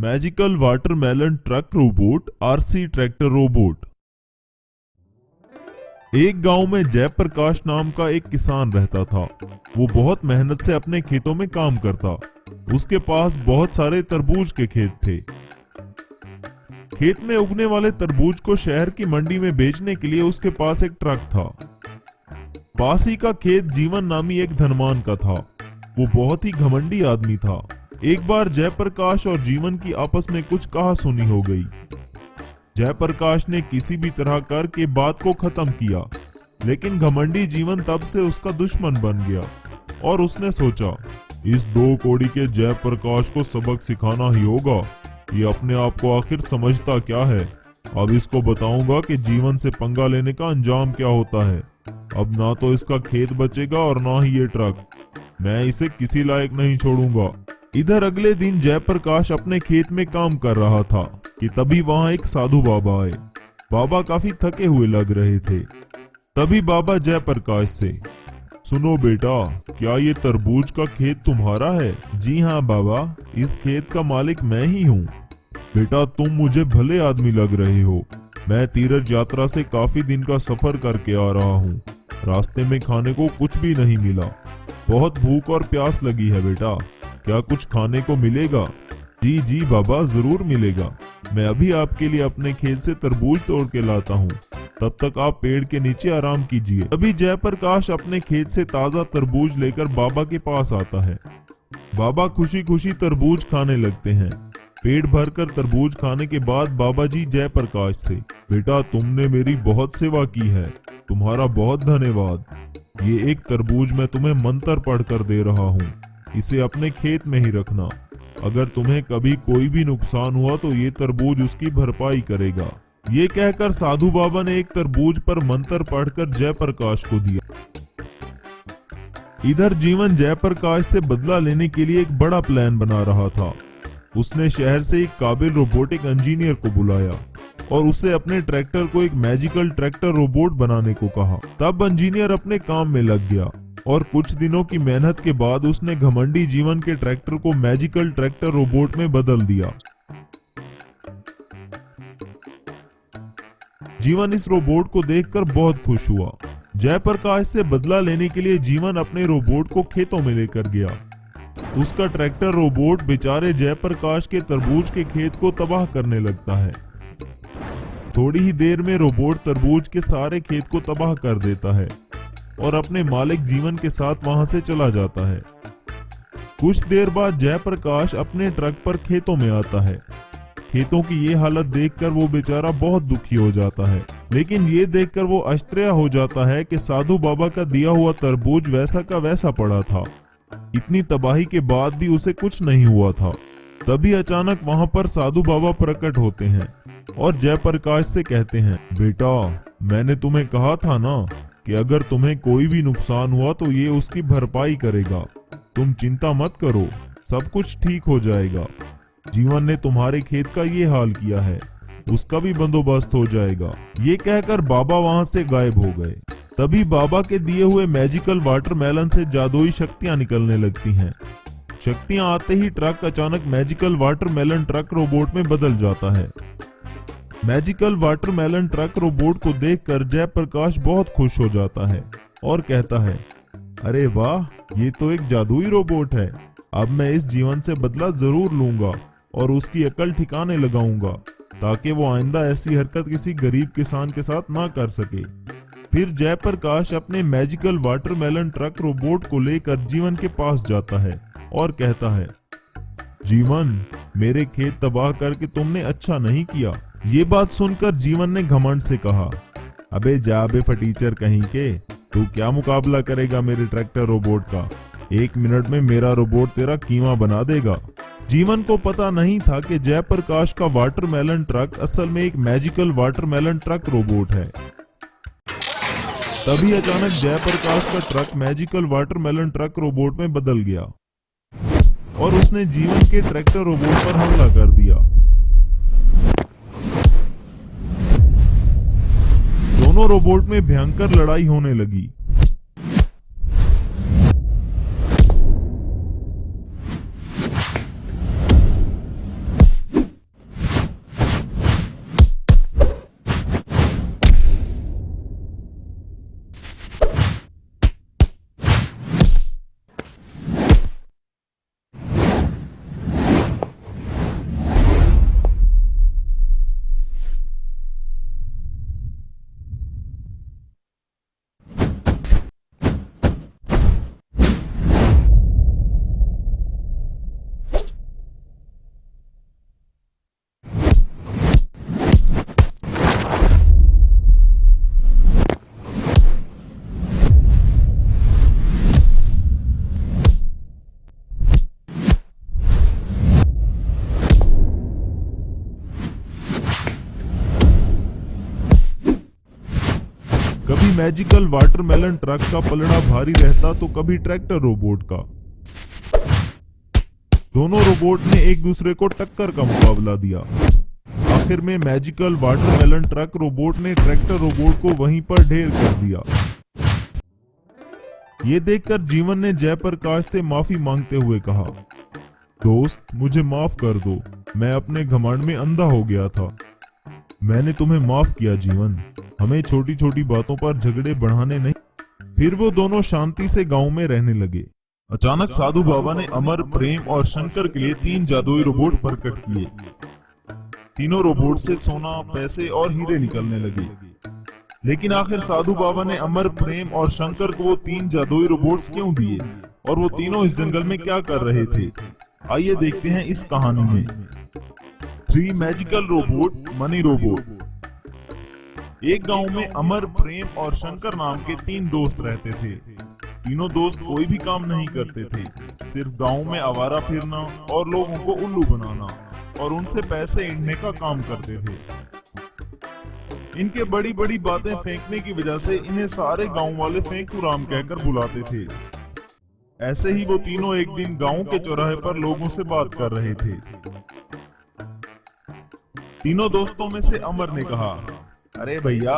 Magical watermelon truck robot RC tractor robot. एक गांव में जयप्रकाश नाम का एक किसान रहता था। वो बहुत मेहनत से अपने खेतों में काम करता। उसके पास बहुत सारे तरबूज के खेत थे। खेत में उगने वाले तरबूज को शहर की मंडी में बेचने के लिए उसके पास एक ट्रक था। पास ही का खेत जीवन नामी एक धनवान का था। वो बहुत ही घमंडी आदमी था। एक बार जयप्रकाश और जीवन की आपस में कुछ कहा सुनी हो गई। जयप्रकाश ने किसी भी तरह करके बात को खत्म किया, लेकिन घमंडी जीवन तब से उसका दुश्मन बन गया और उसने सोचा, इस दो कौड़ी के जयप्रकाश को सबक सिखाना ही होगा। ये अपने आप को आखिर समझता क्या है। अब इसको बताऊंगा कि जीवन से पंगा लेने का अंजाम क्या होता है। अब ना तो इसका खेत बचेगा और ना ही ये ट्रक। मैं इसे किसी लायक नहीं छोड़ूंगा। इधर अगले दिन जयप्रकाश अपने खेत में काम कर रहा था कि तभी वहां एक साधु बाबा आए। बाबा काफी थके हुए लग रहे थे। तभी बाबा जयप्रकाश से, सुनो बेटा, क्या ये तरबूज का खेत तुम्हारा है? जी हाँ बाबा, इस खेत का मालिक मैं ही हूँ। बेटा, तुम मुझे भले आदमी लग रहे हो। मैं तीर्थ यात्रा से काफी दिन का सफर करके आ रहा हूँ। रास्ते में खाने को कुछ भी नहीं मिला। बहुत भूख और प्यास लगी है बेटा। क्या कुछ खाने को मिलेगा? जी जी बाबा, जरूर मिलेगा। मैं अभी आपके लिए अपने खेत से तरबूज तोड़ के लाता हूँ। तब तक आप पेड़ के नीचे आराम कीजिए। अभी जयप्रकाश अपने खेत से ताजा तरबूज लेकर बाबा के पास आता है। बाबा खुशी खुशी तरबूज खाने लगते हैं। पेट भरकर तरबूज खाने के बाद बाबा जी जयप्रकाश से, बेटा, तुमने मेरी बहुत सेवा की है। तुम्हारा बहुत धन्यवाद। ये एक तरबूज मैं तुम्हें मंत्र पढ़कर दे रहा हूँ। इसे अपने खेत में ही रखना। अगर तुम्हें कभी कोई भी नुकसान हुआ तो ये तरबूज उसकी भरपाई करेगा। ये कहकर साधु बाबा ने एक तरबूज पर मंत्र पढ़कर जयप्रकाश को दिया। इधर जीवन जयप्रकाश से बदला लेने के लिए एक बड़ा प्लान बना रहा था। उसने शहर से एक काबिल रोबोटिक इंजीनियर को बुलाया और उससे अपने ट्रैक्टर को एक मैजिकल ट्रैक्टर रोबोट बनाने को कहा। तब इंजीनियर अपने काम में लग गया और कुछ दिनों की मेहनत के बाद उसने घमंडी जीवन के ट्रैक्टर को मैजिकल ट्रैक्टर रोबोट में बदल दिया। जीवन इस रोबोट को देखकर बहुत खुश हुआ। जयप्रकाश से बदला लेने के लिए जीवन अपने रोबोट को खेतों में लेकर गया। उसका ट्रैक्टर रोबोट बेचारे जयप्रकाश के तरबूज के खेत को तबाह करने लगता है। थोड़ी ही देर में रोबोट तरबूज के सारे खेत को तबाह कर देता है और अपने मालिक जीवन के साथ वहां से चला जाता है। कुछ देर बाद जयप्रकाश अपने ट्रक पर खेतों में आता है। खेतों की ये हालत देखकर वो बेचारा बहुत दुखी हो जाता है, लेकिन ये देखकर वो आश्चर्य हो जाता है कि साधु बाबा का दिया हुआ तरबूज वैसा का वैसा पड़ा था। इतनी तबाही के बाद भी उसे कुछ नहीं हुआ था। तभी अचानक वहां पर साधु बाबा प्रकट होते हैं और जयप्रकाश से कहते हैं, बेटा, मैंने तुम्हें कहा था ना कि अगर तुम्हें कोई भी नुकसान हुआ तो ये उसकी भरपाई करेगा। तुम चिंता मत करो, सब कुछ ठीक हो जाएगा। जीवन ने तुम्हारे खेत का ये हाल किया है, उसका भी बंदोबस्त हो जाएगा। ये कहकर बाबा वहां से गायब हो गए। तभी बाबा के दिए हुए मैजिकल वाटरमेलन से जादुई शक्तियां निकलने लगती हैं। शक्तियां आते ही ट्रक अचानक मैजिकल वाटरमेलन ट्रक रोबोट में बदल जाता है। मैजिकल वाटरमेलन ट्रक रोबोट को देखकर जयप्रकाश बहुत खुश हो जाता है और कहता है, अरे वाह, ये तो एक जादुई रोबोट है। अब मैं इस जीवन से बदला जरूर लूंगा और उसकी अकल ठिकाने लगाऊंगा ताकि वो आइंदा ऐसी हरकत किसी गरीब किसान के साथ ना कर सके। फिर जयप्रकाश अपने मैजिकल वाटरमेलन ट्रक रोबोट को लेकर जीवन के पास जाता है और कहता है, जीवन, मेरे खेत तबाह करके तुमने अच्छा नहीं किया। ये बात सुनकर जीवन ने घमंड से कहा, अबे जा बे फटीचर कहीं के, तू क्या मुकाबला करेगा मेरे ट्रैक्टर रोबोट का? 1 मिनट में मेरा रोबोट तेरा कीमा बना देगा। जीवन को पता नहीं था कि जयप्रकाश का वाटरमेलन ट्रक असल में एक मैजिकल वाटरमेलन ट्रक रोबोट है। तभी अचानक जयप्रकाश का truck magical watermelon truck robot में बदल गया और उसने जीवन के ट्रैक्टर रोबोट पर हमला कर दिया। दोनों रोबोट में भयंकर लड़ाई होने लगी। कभी मैजिकल वाटरमेलन ट्रक का पलड़ा भारी रहता तो कभी ट्रैक्टर रोबोट का। दोनों रोबोट ने एक दूसरे को टक्कर का मुकाबला दिया। आखिर में मैजिकल वाटरमेलन ट्रक रोबोट ने ट्रैक्टर रोबोट को वहीं पर ढेर कर दिया। ये देखकर जीवन ने जयप्रकाश से माफी मांगते हुए कहा, दोस्त मुझे माफ कर दो, मैं अपने घमंड में अंधा हो गया था। मैंने तुम्हें माफ किया जीवन, हमें छोटी छोटी बातों पर झगड़े बढ़ाने नहीं। फिर वो दोनों शांति से गांव में रहने लगे। अचानक साधु बाबा ने अमर, प्रेम और शंकर के लिए 3 जादुई रोबोट प्रकट किए। तीनों रोबोट से सोना, पैसे और हीरे निकलने लगे। लेकिन आखिर साधु बाबा ने अमर, प्रेम और शंकर को वो 3 जादुई रोबोट्स क्यों दिए और वो तीनों इस जंगल में क्या कर रहे थे, आइए देखते हैं इस कहानी में। 3 मैजिकल रोबोट मनी रोबोट। एक गांव में अमर, प्रेम और शंकर नाम के 3 दोस्त रहते थे। तीनों दोस्त कोई भी काम नहीं करते थे, सिर्फ गांव में आवारा फिरना और लोगों को उल्लू बनाना और उनसे पैसे ऐंठने का काम करते थे। इनके बड़ी बड़ी बातें फेंकने की वजह से इन्हें सारे गांव वाले फेंकू राम कहकर बुलाते थे। ऐसे ही वो तीनों एक दिन गांव के चौराहे पर लोगों से बात कर रहे थे। तीनों दोस्तों में से अमर ने कहा, अरे भैया,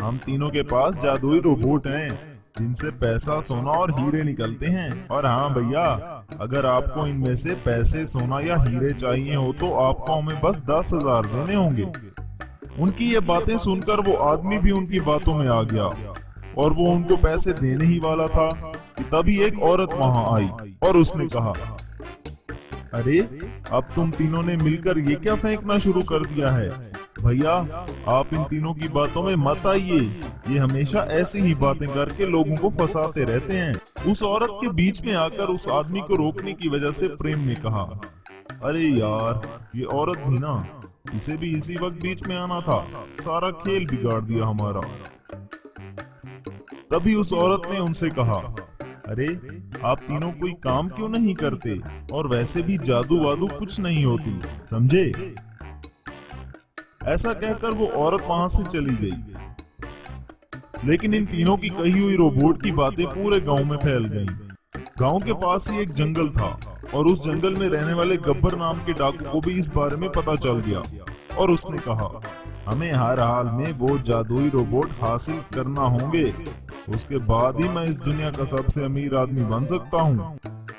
हम तीनों के पास जादुई रोबोट हैं जिनसे पैसा, सोना और हीरे निकलते हैं। और हाँ भैया, अगर आपको इनमें से पैसे, सोना या हीरे चाहिए हो तो आपको हमें बस 10,000 देने होंगे। उनकी ये बातें सुनकर वो आदमी भी उनकी बातों में आ गया और वो उनको पैसे देने ही वाला था कि तभी एक औरत वहां आई और उसने कहा, अरे अब तुम तीनों ने मिलकर ये क्या फेंकना शुरू कर दिया है? भैया, आप इन तीनों की बातों में मत आइए, ये हमेशा ऐसी ही बातें करके लोगों को फंसाते रहते हैं। उस औरत के बीच में आकर उस आदमी को रोकने की वजह से प्रेम ने कहा, अरे यार, ये औरत भी ना, इसे भी इसी वक्त बीच में आना था, सारा खेल बिगाड़ दिया हमारा। तभी उस औरत ने उनसे कहा, अरे आप तीनों कोई काम क्यों नहीं करते, और वैसे भी जादू वादू कुछ नहीं होती, समझे? ऐसा कहकर वो औरत वहां से चली गई। लेकिन इन तीनों की कही हुई रोबोट की बातें पूरे गांव में फैल गईं। गांव के पास ही एक जंगल था और उस जंगल में रहने वाले गब्बर नाम के डाकू को भी इस बारे में पता चल गया और उसने कहा, हमें हर हाल में वो जादुई रोबोट हासिल करना होंगे, उसके बाद ही मैं इस दुनिया का सबसे अमीर आदमी बन सकता हूँ।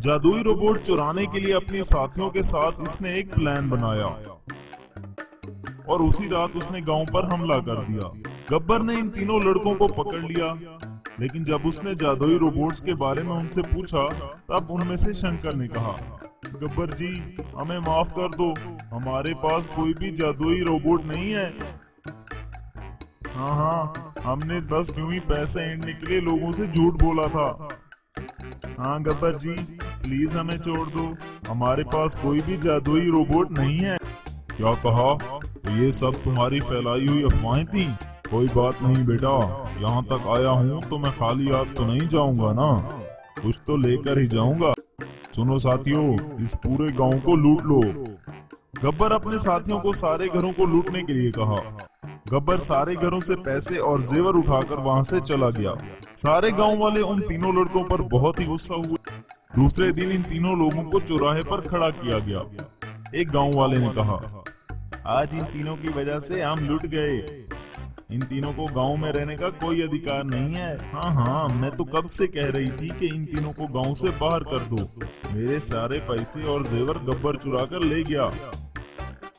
जादुई रोबोट चुराने के लिए अपने साथियों के साथ इसने एक प्लान बनाया और उसी रात उसने गांव पर हमला कर दिया। गब्बर ने इन तीनों लड़कों को पकड़ लिया, लेकिन जब उसने जादुई रोबोट्स के बारे में उनसे पूछा तब उनमें से शंकर ने कहा, गब्बर जी, हमें माफ कर दो, हमारे पास कोई भी जादुई रोबोट नहीं है। हाँ, हमने बस यूं ही पैसे ऐंठने के लिए लोगों से झूठ बोला था। हाँ गब्बर जी, प्लीज हमें छोड़ दो, हमारे पास कोई भी जादुई रोबोट नहीं है। क्या कहा? तो ये सब तुम्हारी फैलाई हुई अफवाहें थी? कोई बात नहीं बेटा, यहाँ तक आया हूँ तो मैं खाली हाथ तो नहीं जाऊंगा ना, कुछ तो लेकर ही जाऊंगा। सुनो साथियों, इस पूरे गांव को लूट लो। गब्बर अपने साथियों को सारे घरों को लूटने के लिए कहा। गब्बर सारे घरों से पैसे और जेवर उठाकर वहां से चला गया। सारे गांव वाले उन तीनों लड़कों पर बहुत ही गुस्सा हुए। दूसरे दिन इन तीनों लोगों को चौराहे पर खड़ा किया गया। एक गांव वाले ने कहा, आज इन तीनों की वजह से हम लूट गए, इन तीनों को गांव में रहने का कोई अधिकार नहीं है। हाँ, मैं तो कब से कह रही थी कि इन तीनों को गांव से बाहर कर दो। मेरे सारे पैसे और जेवर गब्बर चुरा कर ले गया।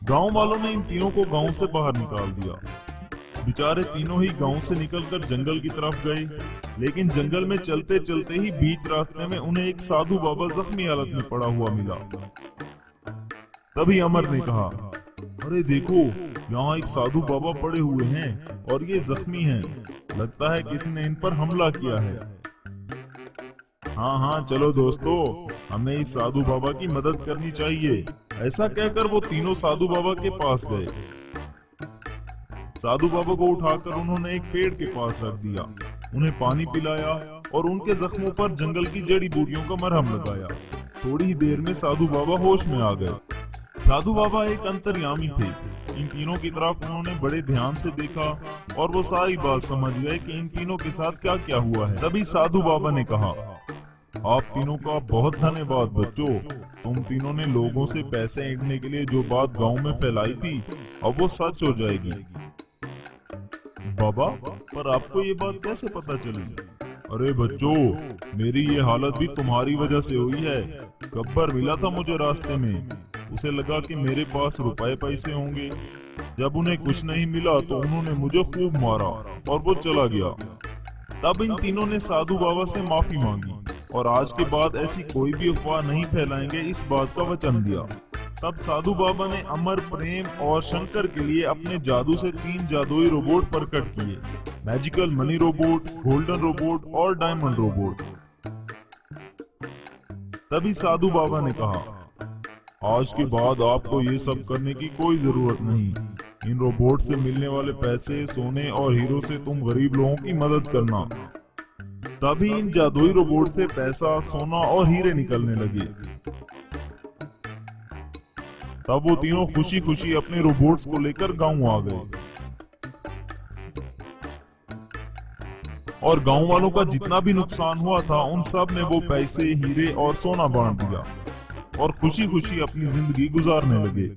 गांव वालों ने इन तीनों को गांव से बाहर निकाल दिया। बेचारे तीनों ही गांव से निकलकर जंगल की तरफ गए, लेकिन जंगल में चलते चलते ही बीच रास्ते में उन्हें एक साधु बाबा जख्मी हालत में पड़ा हुआ मिला। तभी अमर ने कहा, अरे देखो, यहाँ एक साधु बाबा पड़े हुए हैं और ये जख्मी हैं, लगता है किसी ने इन पर हमला किया है। हाँ, चलो दोस्तों, हमें इस साधु बाबा की मदद करनी चाहिए। ऐसा कहकर वो तीनों साधु बाबा के पास गए। साधु बाबा को उठाकर उन्होंने एक पेड़ के पास रख दिया, उन्हें पानी पिलाया और उनके जख्मों पर जंगल की जड़ी बूटियों का मरहम लगाया। थोड़ी ही देर में साधु बाबा होश में आ गए। साधु बाबा एक अंतर्यामी थे, इन तीनों की तरफ उन्होंने बड़े ध्यान से देखा और वो सारी बात समझ गए कि इन तीनों के साथ क्या क्या हुआ है। तभी साधु बाबा ने कहा, आप तीनों का बहुत धन्यवाद बच्चों। तुम तीनों ने लोगों से पैसे ऐंठने के लिए जो बात गांव में फैलाई थी, अब वो सच हो जाएगी। बाबा, पर आपको ये बात कैसे पता चली? अरे बच्चों, मेरी ये हालत भी तुम्हारी वजह से हुई है। गब्बर मिला था मुझे रास्ते में, उसे लगा कि मेरे पास रुपए पैसे होंगे। जब उन्हें कुछ नहीं मिला तो उन्होंने मुझे खूब मारा और वो चला गया। तब इन तीनों ने साधु बाबा से माफी मांगी और आज के बाद ऐसी कोई भी अफवाह नहीं फैलाएंगे, इस बात का वचन दिया। तब साधु बाबा ने अमर, प्रेम और शंकर के लिए अपने जादू से 3 जादुई रोबोट प्रकट किए, magical money robot, golden robot और डायमंड रोबोट। तभी साधु बाबा ने कहा, आज के बाद आपको ये सब करने की कोई जरूरत नहीं। इन रोबोट से मिलने वाले पैसे, सोने और हीरो से तुम गरीब लोगों की मदद करना। तभी इन जादुई रोबोट से पैसा, सोना और हीरे निकलने लगे। तब वो तीनों खुशी खुशी अपने रोबोट्स को लेकर गांव आ गए और गांव वालों का जितना भी नुकसान हुआ था उन सब ने वो पैसे, हीरे और सोना बांट दिया और खुशी खुशी अपनी जिंदगी गुजारने लगे।